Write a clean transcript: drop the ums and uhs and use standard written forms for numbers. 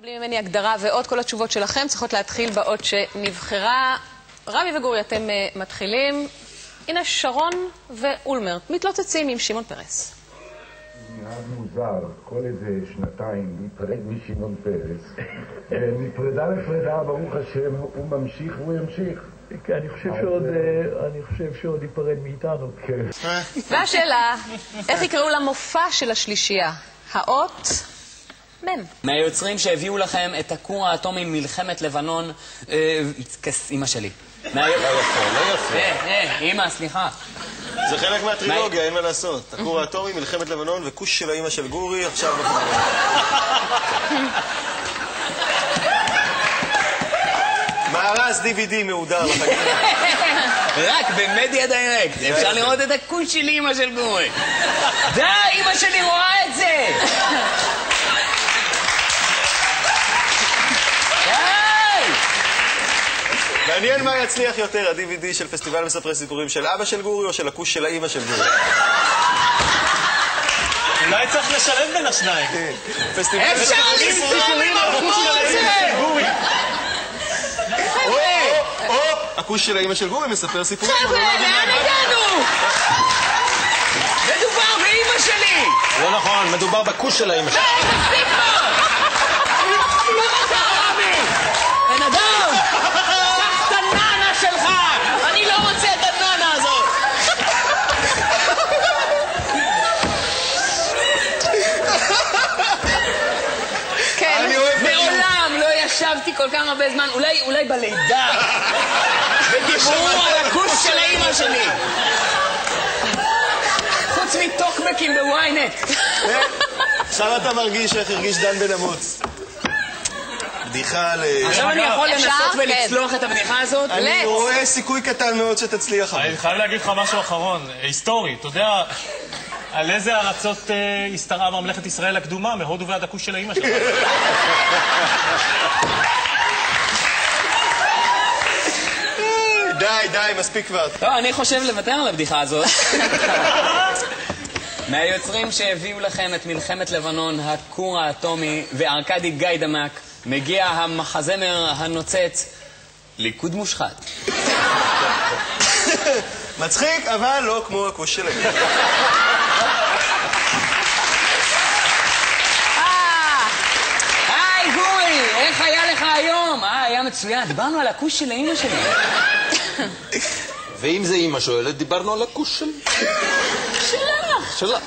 מקבלים ממני הגדרה ועוד כל התשובות שלכם צריכות להתחיל באות שנבחרה. רמי וגורי, אתם מתחילים. הנה שרון ואולמרט מתלוצצים עם שמעון פרס. נראה מוזר, כל איזה שנתיים להיפרד משמעון פרס. מפרידה לפרידה, ברוך השם, הוא ממשיך והוא ימשיך. אני חושב שעוד ייפרד מאיתנו. והשאלה, איך יקראו למופע של השלישייה? האות מם. מהיוצרים שהביאו לכם את הכור האטומי ממלחמת לבנון, אמא שלי. לא יפה. אמא, סליחה. זה חלק מהטרילוגיה, אין מה לעשות. הכור האטומי, מלחמת לבנון וכוש של האמא של גורי, עכשיו לא חושב. מארז DVD מהודר לחגים. רק במדיה דיירקט, אפשר לראות את הכוש של אמא של גורי. די, אמא שלי רואה את זה! מעניין מה יצליח יותר, ה-DVD של פסטיבל מספרי סיפורים של אבא של גורי או של הכוש של האמא של גורי? אולי צריך לשלב בין השניים. אפשר לסתום את המוצא! או הכוש של האמא של גורי מספר סיפורים. חבר'ה, לאן הגענו? מדובר באמא שלי! לא נכון, מדובר בכוש של האמא שלי. תפסיק פה! מה אתה רמי? בן אדם! קח את הננה שלך! אני לא רוצה את הננה הזאת! כן, מעולם לא ישבתי כל כך הרבה זמן, אולי בלידה. ודיברו על הכוש של האמא שלי. חוץ מטוקבקים בוויינט. עכשיו אתה מרגיש איך הרגיש דן בן אמוץ. בדיחה ל... עכשיו אני יכול לנסות ולצלוח את הבדיחה הזאת? אני רואה סיכוי קטן מאוד שתצליח. אני חייב להגיד לך משהו אחרון, היסטורי. אתה יודע, על איזה ארצות הסתרעה ממלכת ישראל הקדומה, מהודו ועד הכוש של האמא שלך. די, מספיק כבר. לא, אני חושב לוותר על הבדיחה הזאת. מהיוצרים שהביאו לכם את מלחמת לבנון, הכור האטומי וארקדי גיידמק, מגיע המחזמר הנוצץ, ליכוד מושחת. מצחיק, אבל לא כמו הכוש של האמא. היי גורי, איך היה לך היום? היה מצוין, דיברנו על הכוש של האמא שלי. ואם זה אמא שואלת, דיברנו על הכוש שלי. שלך. שלה.